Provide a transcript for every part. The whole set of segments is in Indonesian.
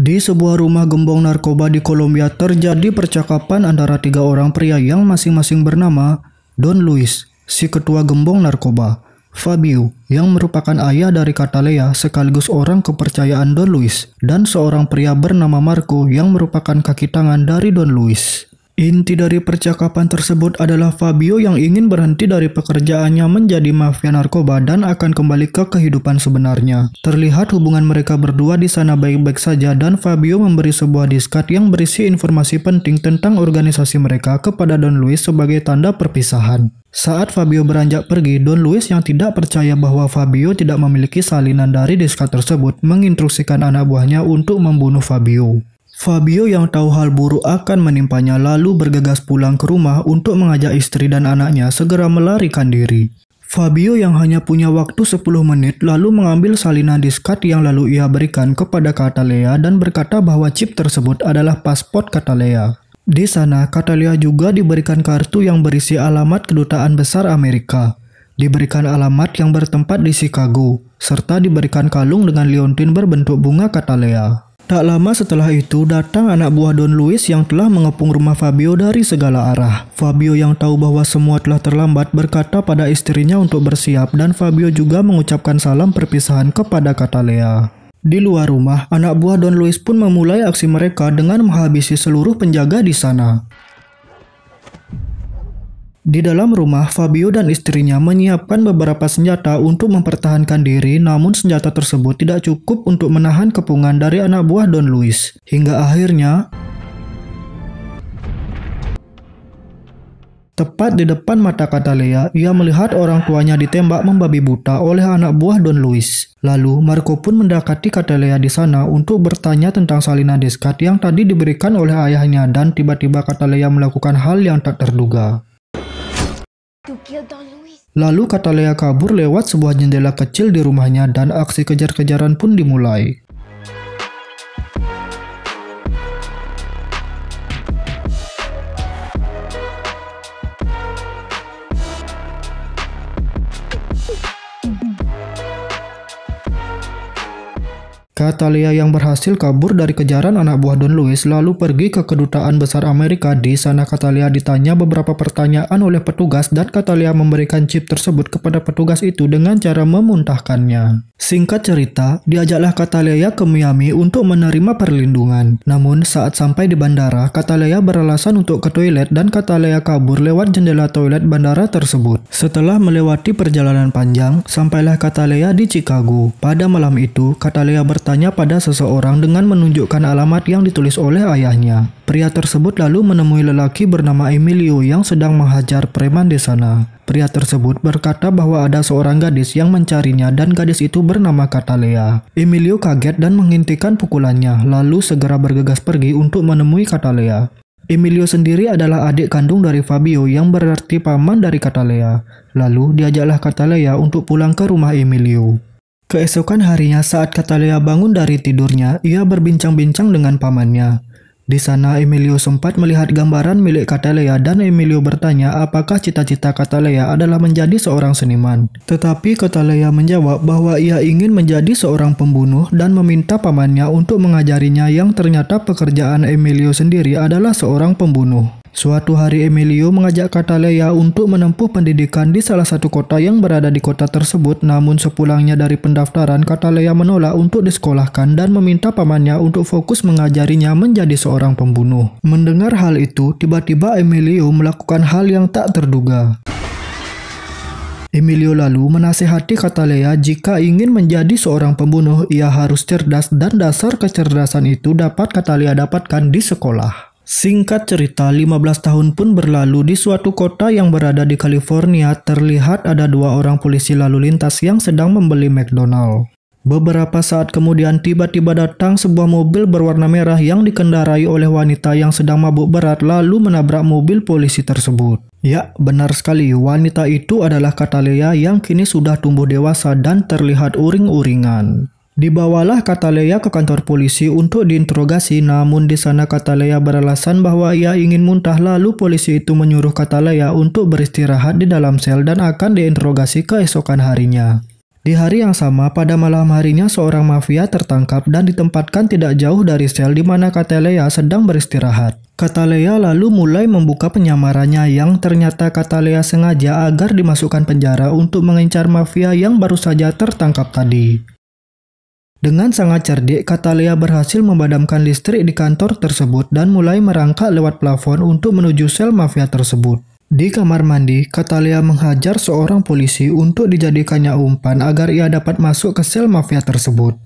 Di sebuah rumah gembong narkoba di Kolombia terjadi percakapan antara 3 orang pria yang masing-masing bernama Don Luis, si ketua gembong narkoba, Fabio, yang merupakan ayah dari Catalea sekaligus orang kepercayaan Don Luis, dan seorang pria bernama Marco yang merupakan kaki tangan dari Don Luis. Inti dari percakapan tersebut adalah Fabio yang ingin berhenti dari pekerjaannya menjadi mafia narkoba dan akan kembali ke kehidupan sebenarnya. Terlihat hubungan mereka berdua di sana baik-baik saja dan Fabio memberi sebuah diskat yang berisi informasi penting tentang organisasi mereka kepada Don Luis sebagai tanda perpisahan. Saat Fabio beranjak pergi, Don Luis yang tidak percaya bahwa Fabio tidak memiliki salinan dari diskat tersebut menginstruksikan anak buahnya untuk membunuh Fabio. Fabio yang tahu hal buruk akan menimpanya lalu bergegas pulang ke rumah untuk mengajak istri dan anaknya segera melarikan diri. Fabio yang hanya punya waktu 10 menit lalu mengambil salinan diskat yang lalu ia berikan kepada Catalea dan berkata bahwa chip tersebut adalah paspor Catalea. Di sana, Catalea juga diberikan kartu yang berisi alamat Kedutaan Besar Amerika. Diberikan alamat yang bertempat di Chicago, serta diberikan kalung dengan liontin berbentuk bunga Catalea. Tak lama setelah itu, datang anak buah Don Luis yang telah mengepung rumah Fabio dari segala arah. Fabio yang tahu bahwa semua telah terlambat berkata pada istrinya untuk bersiap dan Fabio juga mengucapkan salam perpisahan kepada Catalea. Di luar rumah, anak buah Don Luis pun memulai aksi mereka dengan menghabisi seluruh penjaga di sana. Di dalam rumah, Fabio dan istrinya menyiapkan beberapa senjata untuk mempertahankan diri, namun senjata tersebut tidak cukup untuk menahan kepungan dari anak buah Don Luis. Hingga akhirnya, tepat di depan mata Catalea, ia melihat orang tuanya ditembak membabi buta oleh anak buah Don Luis. Lalu, Marco pun mendekati Catalea di sana untuk bertanya tentang salinan diskat yang tadi diberikan oleh ayahnya dan tiba-tiba Catalea melakukan hal yang tak terduga. Lalu Catalea kabur lewat sebuah jendela kecil di rumahnya dan aksi kejar-kejaran pun dimulai. Catalea yang berhasil kabur dari kejaran anak buah Don Luis lalu pergi ke Kedutaan Besar Amerika. Di sana Catalea ditanya beberapa pertanyaan oleh petugas dan Catalea memberikan chip tersebut kepada petugas itu dengan cara memuntahkannya. Singkat cerita, diajaklah Catalea ke Miami untuk menerima perlindungan. Namun saat sampai di bandara, Catalea beralasan untuk ke toilet dan Catalea kabur lewat jendela toilet bandara tersebut. Setelah melewati perjalanan panjang, sampailah Catalea di Chicago. Pada malam itu, Catalea bertanya pada seseorang dengan menunjukkan alamat yang ditulis oleh ayahnya. Pria tersebut lalu menemui lelaki bernama Emilio yang sedang menghajar preman di sana. Pria tersebut berkata bahwa ada seorang gadis yang mencarinya dan gadis itu bernama Catalea. Emilio kaget dan menghentikan pukulannya, lalu segera bergegas pergi untuk menemui Catalea. Emilio sendiri adalah adik kandung dari Fabio yang berarti paman dari Catalea. Lalu diajaklah Catalea untuk pulang ke rumah Emilio. Keesokan harinya saat Catalea bangun dari tidurnya, ia berbincang-bincang dengan pamannya. Di sana Emilio sempat melihat gambaran milik Catalea dan Emilio bertanya apakah cita-cita Catalea adalah menjadi seorang seniman. Tetapi Catalea menjawab bahwa ia ingin menjadi seorang pembunuh dan meminta pamannya untuk mengajarinya yang ternyata pekerjaan Emilio sendiri adalah seorang pembunuh. Suatu hari Emilio mengajak Catalea untuk menempuh pendidikan di salah satu kota yang berada di kota tersebut, namun sepulangnya dari pendaftaran Catalea menolak untuk disekolahkan dan meminta pamannya untuk fokus mengajarinya menjadi seorang pembunuh. Mendengar hal itu, tiba-tiba Emilio melakukan hal yang tak terduga. Emilio lalu menasihati Catalea jika ingin menjadi seorang pembunuh, ia harus cerdas dan dasar kecerdasan itu dapat Catalea dapatkan di sekolah. Singkat cerita, 15 tahun pun berlalu. Di suatu kota yang berada di California, terlihat ada 2 orang polisi lalu lintas yang sedang membeli McDonald. Beberapa saat kemudian tiba-tiba datang sebuah mobil berwarna merah yang dikendarai oleh wanita yang sedang mabuk berat lalu menabrak mobil polisi tersebut. Ya, benar sekali, wanita itu adalah Catalea yang kini sudah tumbuh dewasa dan terlihat uring-uringan. Dibawalah Catalea ke kantor polisi untuk diinterogasi, namun di sana Catalea beralasan bahwa ia ingin muntah, lalu polisi itu menyuruh Catalea untuk beristirahat di dalam sel dan akan diinterogasi keesokan harinya. Di hari yang sama, pada malam harinya seorang mafia tertangkap dan ditempatkan tidak jauh dari sel di mana Catalea sedang beristirahat. Catalea lalu mulai membuka penyamarannya yang ternyata Catalea sengaja agar dimasukkan penjara untuk mengincar mafia yang baru saja tertangkap tadi. Dengan sangat cerdik, Catalea berhasil memadamkan listrik di kantor tersebut dan mulai merangkak lewat plafon untuk menuju sel mafia tersebut. Di kamar mandi, Catalea menghajar seorang polisi untuk dijadikannya umpan agar ia dapat masuk ke sel mafia tersebut.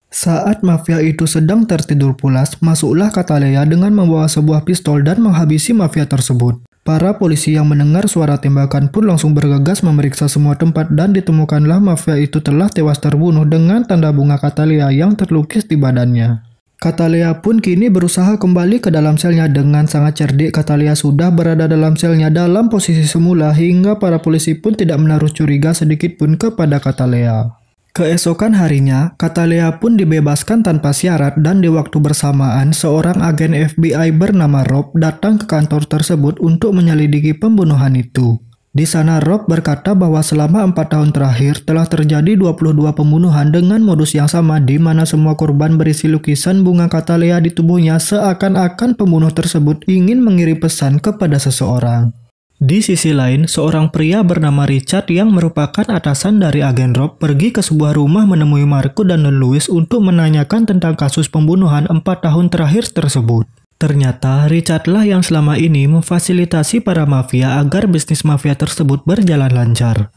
Saat mafia itu sedang tertidur pulas, masuklah Catalea dengan membawa sebuah pistol dan menghabisi mafia tersebut. Para polisi yang mendengar suara tembakan pun langsung bergegas memeriksa semua tempat dan ditemukanlah mafia itu telah tewas terbunuh dengan tanda bunga Catalea yang terlukis di badannya. Catalea pun kini berusaha kembali ke dalam selnya. Dengan sangat cerdik, Catalea sudah berada dalam selnya dalam posisi semula hingga para polisi pun tidak menaruh curiga sedikit pun kepada Catalea. Keesokan harinya, Catalea pun dibebaskan tanpa syarat dan di waktu bersamaan seorang agen FBI bernama Rob datang ke kantor tersebut untuk menyelidiki pembunuhan itu. Di sana Rob berkata bahwa selama 4 tahun terakhir telah terjadi 22 pembunuhan dengan modus yang sama di mana semua korban berisi lukisan bunga Catalea di tubuhnya seakan-akan pembunuh tersebut ingin mengirim pesan kepada seseorang. Di sisi lain, seorang pria bernama Richard yang merupakan atasan dari agen Rob pergi ke sebuah rumah menemui Marco dan Louis untuk menanyakan tentang kasus pembunuhan 4 tahun terakhir tersebut. Ternyata Richardlah yang selama ini memfasilitasi para mafia agar bisnis mafia tersebut berjalan lancar.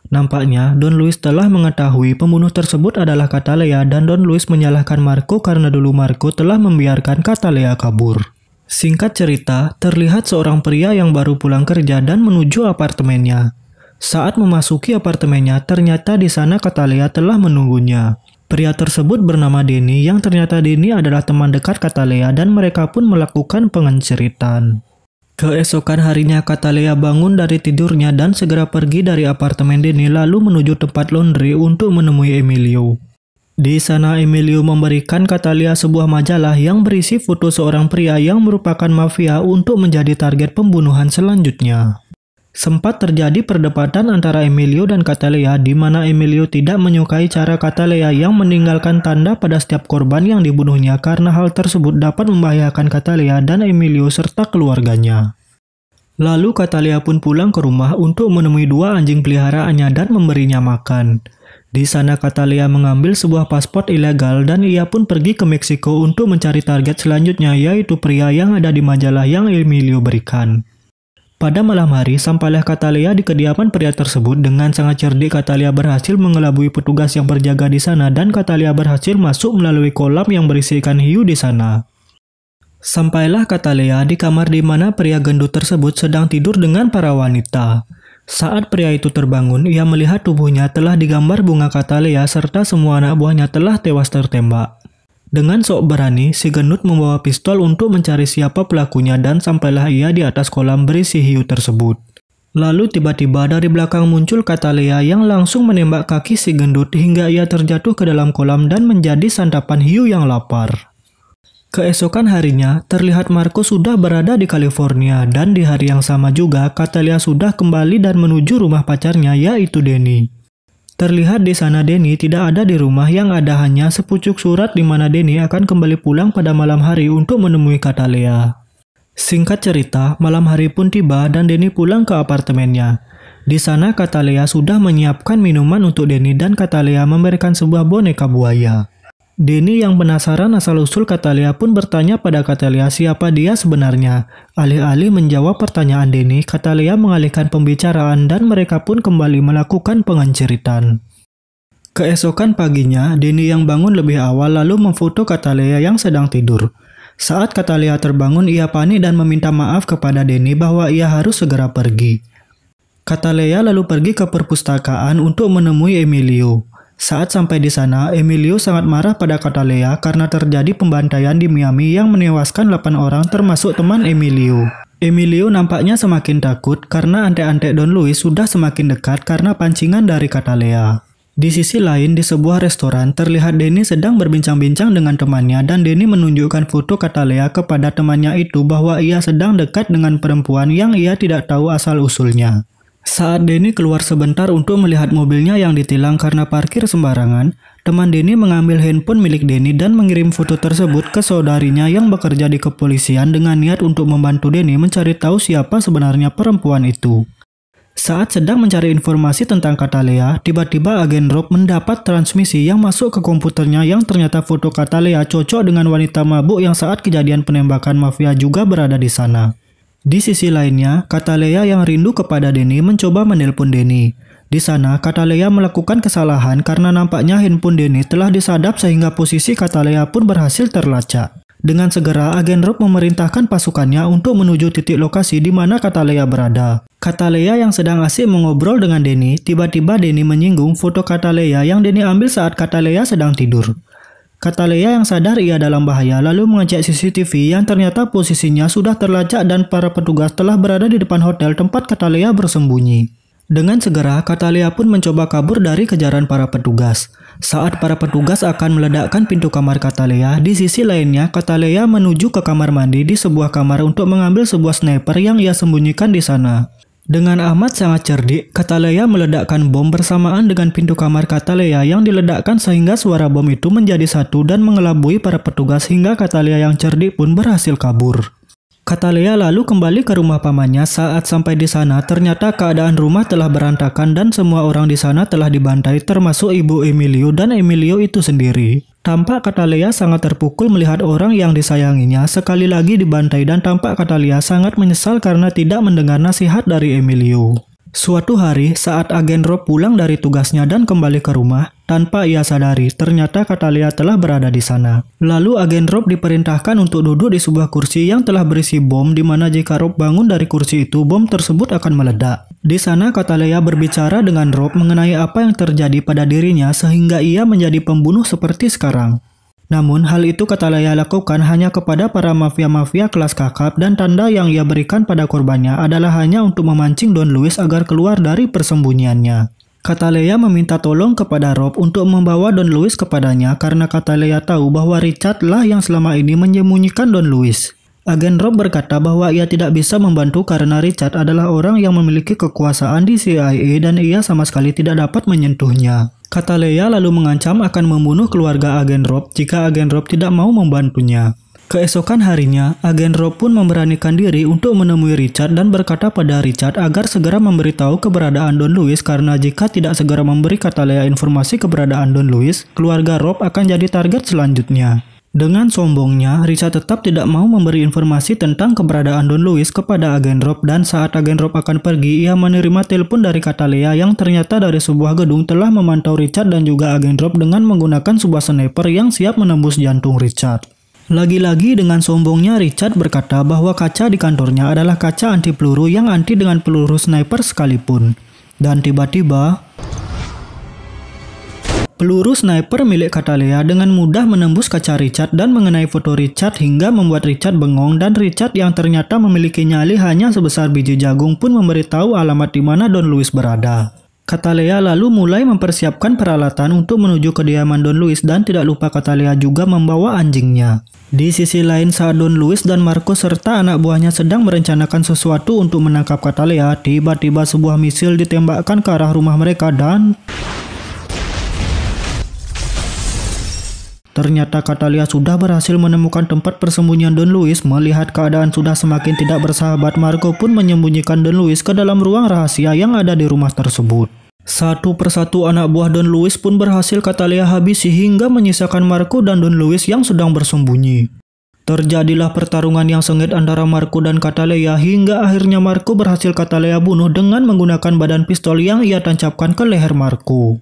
Nampaknya Don Luis telah mengetahui pembunuh tersebut adalah Catalea dan Don Luis menyalahkan Marco karena dulu Marco telah membiarkan Catalea kabur. Singkat cerita, terlihat seorang pria yang baru pulang kerja dan menuju apartemennya. Saat memasuki apartemennya, ternyata di sana Catalea telah menunggunya. Pria tersebut bernama Denny yang ternyata Denny adalah teman dekat Catalea dan mereka pun melakukan pengenceritan. Keesokan harinya Catalea bangun dari tidurnya dan segera pergi dari apartemen Denny lalu menuju tempat laundry untuk menemui Emilio. Di sana Emilio memberikan Catalea sebuah majalah yang berisi foto seorang pria yang merupakan mafia untuk menjadi target pembunuhan selanjutnya. Sempat terjadi perdebatan antara Emilio dan Catalea di mana Emilio tidak menyukai cara Catalea yang meninggalkan tanda pada setiap korban yang dibunuhnya karena hal tersebut dapat membahayakan Catalea dan Emilio serta keluarganya. Lalu Catalea pun pulang ke rumah untuk menemui 2 anjing peliharaannya dan memberinya makan. Di sana Catalea mengambil sebuah paspor ilegal dan ia pun pergi ke Meksiko untuk mencari target selanjutnya yaitu pria yang ada di majalah yang Emilio berikan. Pada malam hari, sampailah Catalea di kediaman pria tersebut. Dengan sangat cerdik, Catalea berhasil mengelabui petugas yang berjaga di sana dan Catalea berhasil masuk melalui kolam yang berisi ikan hiu di sana. Sampailah Catalea di kamar di mana pria gendut tersebut sedang tidur dengan para wanita. Saat pria itu terbangun, ia melihat tubuhnya telah digambar bunga Catalea serta semua anak buahnya telah tewas tertembak. Dengan sok berani, si gendut membawa pistol untuk mencari siapa pelakunya dan sampailah ia di atas kolam berisi hiu tersebut. Lalu tiba-tiba dari belakang muncul Catalea yang langsung menembak kaki si gendut hingga ia terjatuh ke dalam kolam dan menjadi santapan hiu yang lapar. Keesokan harinya, terlihat Marco sudah berada di California dan di hari yang sama juga Catalea sudah kembali dan menuju rumah pacarnya yaitu Denny. Terlihat di sana Denny tidak ada di rumah, yang ada hanya sepucuk surat di mana Denny akan kembali pulang pada malam hari untuk menemui Catalea. Singkat cerita, malam hari pun tiba dan Denny pulang ke apartemennya. Di sana Catalea sudah menyiapkan minuman untuk Denny dan Catalea memberikan sebuah boneka buaya. Denny yang penasaran asal-usul Catalea pun bertanya pada Catalea siapa dia sebenarnya. Alih-alih menjawab pertanyaan Denny, Catalea mengalihkan pembicaraan dan mereka pun kembali melakukan pengenceritan. Keesokan paginya, Denny yang bangun lebih awal lalu memfoto Catalea yang sedang tidur. Saat Catalea terbangun, ia panik dan meminta maaf kepada Denny bahwa ia harus segera pergi. Catalea lalu pergi ke perpustakaan untuk menemui Emilio. Saat sampai di sana, Emilio sangat marah pada Catalea karena terjadi pembantaian di Miami yang menewaskan 8 orang termasuk teman Emilio. Emilio nampaknya semakin takut karena antek-antek Don Luis sudah semakin dekat karena pancingan dari Catalea. Di sisi lain, di sebuah restoran, terlihat Denny sedang berbincang-bincang dengan temannya dan Denny menunjukkan foto Catalea kepada temannya itu bahwa ia sedang dekat dengan perempuan yang ia tidak tahu asal-usulnya. Saat Denny keluar sebentar untuk melihat mobilnya yang ditilang karena parkir sembarangan, teman Denny mengambil handphone milik Denny dan mengirim foto tersebut ke saudarinya yang bekerja di kepolisian dengan niat untuk membantu Denny mencari tahu siapa sebenarnya perempuan itu. Saat sedang mencari informasi tentang Catalea, tiba-tiba agen Rob mendapat transmisi yang masuk ke komputernya yang ternyata foto Catalea cocok dengan wanita mabuk yang saat kejadian penembakan mafia juga berada di sana. Di sisi lainnya, Catalea yang rindu kepada Denny mencoba menelpon Denny. Di sana, Catalea melakukan kesalahan karena nampaknya handphone Denny telah disadap sehingga posisi Catalea pun berhasil terlacak. Dengan segera, agen Rob memerintahkan pasukannya untuk menuju titik lokasi di mana Catalea berada. Catalea yang sedang asik mengobrol dengan Denny, tiba-tiba Denny menyinggung foto Catalea yang Denny ambil saat Catalea sedang tidur. Catalea yang sadar ia dalam bahaya lalu mengecek CCTV yang ternyata posisinya sudah terlacak dan para petugas telah berada di depan hotel tempat Catalea bersembunyi. Dengan segera, Catalea pun mencoba kabur dari kejaran para petugas. Saat para petugas akan meledakkan pintu kamar Catalea, di sisi lainnya Catalea menuju ke kamar mandi di sebuah kamar untuk mengambil sebuah sniper yang ia sembunyikan di sana. Dengan amat sangat cerdik, Catalea meledakkan bom bersamaan dengan pintu kamar Catalea yang diledakkan sehingga suara bom itu menjadi satu dan mengelabui para petugas hingga Catalea yang cerdik pun berhasil kabur. Catalea lalu kembali ke rumah pamannya. Saat sampai di sana, ternyata keadaan rumah telah berantakan dan semua orang di sana telah dibantai termasuk ibu Emilio dan Emilio itu sendiri. Tampak Catalea sangat terpukul melihat orang yang disayanginya sekali lagi dibantai dan tampak Catalea sangat menyesal karena tidak mendengar nasihat dari Emilio. Suatu hari, saat agen Rob pulang dari tugasnya dan kembali ke rumah, tanpa ia sadari, ternyata Catalea telah berada di sana. Lalu agen Rob diperintahkan untuk duduk di sebuah kursi yang telah berisi bom, di mana jika Rob bangun dari kursi itu, bom tersebut akan meledak. Di sana Catalea berbicara dengan Rob mengenai apa yang terjadi pada dirinya sehingga ia menjadi pembunuh seperti sekarang. Namun, hal itu Catalea lakukan hanya kepada para mafia-mafia kelas kakap dan tanda yang ia berikan pada korbannya adalah hanya untuk memancing Don Luis agar keluar dari persembunyiannya. Catalea meminta tolong kepada Rob untuk membawa Don Luis kepadanya karena Catalea tahu bahwa Richard lah yang selama ini menyembunyikan Don Luis. Agen Rob berkata bahwa ia tidak bisa membantu karena Richard adalah orang yang memiliki kekuasaan di CIA dan ia sama sekali tidak dapat menyentuhnya. Catalea lalu mengancam akan membunuh keluarga agen Rob jika agen Rob tidak mau membantunya. Keesokan harinya, agen Rob pun memberanikan diri untuk menemui Richard dan berkata pada Richard agar segera memberitahu keberadaan Don Luis karena jika tidak segera memberi Catalea informasi keberadaan Don Luis, keluarga Rob akan jadi target selanjutnya. Dengan sombongnya, Richard tetap tidak mau memberi informasi tentang keberadaan Don Luis kepada agen Rob dan saat agen Rob akan pergi, ia menerima telepon dari Catalea yang ternyata dari sebuah gedung telah memantau Richard dan juga agen Rob dengan menggunakan sebuah sniper yang siap menembus jantung Richard. Lagi-lagi dengan sombongnya Richard berkata bahwa kaca di kantornya adalah kaca anti peluru yang anti dengan peluru sniper sekalipun. Dan tiba-tiba peluru sniper milik Catalea dengan mudah menembus kaca Richard dan mengenai foto Richard hingga membuat Richard bengong dan Richard yang ternyata memiliki nyali hanya sebesar biji jagung pun memberitahu alamat di mana Don Luis berada. Catalea lalu mulai mempersiapkan peralatan untuk menuju kediaman Don Luis dan tidak lupa Catalea juga membawa anjingnya. Di sisi lain saat Don Luis dan Marco serta anak buahnya sedang merencanakan sesuatu untuk menangkap Catalea, tiba-tiba sebuah misil ditembakkan ke arah rumah mereka dan ternyata Catalea sudah berhasil menemukan tempat persembunyian Don Luis. Melihat keadaan sudah semakin tidak bersahabat, Marco pun menyembunyikan Don Luis ke dalam ruang rahasia yang ada di rumah tersebut. Satu persatu anak buah Don Luis pun berhasil Catalea habisi hingga menyisakan Marco dan Don Luis yang sedang bersembunyi. Terjadilah pertarungan yang sengit antara Marco dan Catalea hingga akhirnya Marco berhasil Catalea bunuh dengan menggunakan badan pistol yang ia tancapkan ke leher Marco.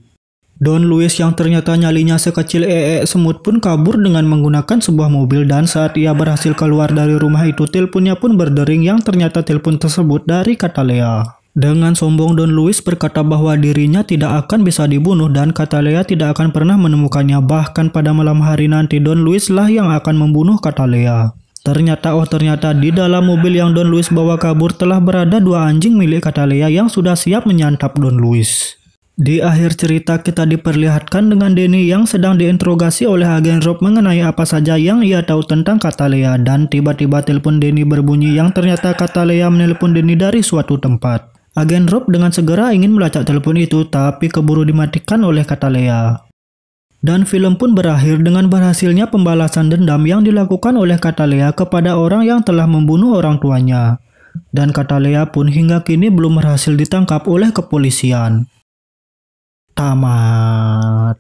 Don Luis yang ternyata nyalinya sekecil semut pun kabur dengan menggunakan sebuah mobil dan saat ia berhasil keluar dari rumah itu teleponnya pun berdering yang ternyata telepon tersebut dari Catalea. Dengan sombong Don Luis berkata bahwa dirinya tidak akan bisa dibunuh dan Catalea tidak akan pernah menemukannya, bahkan pada malam hari nanti Don Luis lah yang akan membunuh Catalea. Ternyata di dalam mobil yang Don Luis bawa kabur telah berada dua anjing milik Catalea yang sudah siap menyantap Don Luis. Di akhir cerita kita diperlihatkan dengan Denny yang sedang diinterogasi oleh agen Rob mengenai apa saja yang ia tahu tentang Catalea dan tiba-tiba telepon Denny berbunyi yang ternyata Catalea menelpon Denny dari suatu tempat. Agen Rob dengan segera ingin melacak telepon itu, tapi keburu dimatikan oleh Catalea. Dan film pun berakhir dengan berhasilnya pembalasan dendam yang dilakukan oleh Catalea kepada orang yang telah membunuh orang tuanya. Dan Catalea pun hingga kini belum berhasil ditangkap oleh kepolisian. Tamat.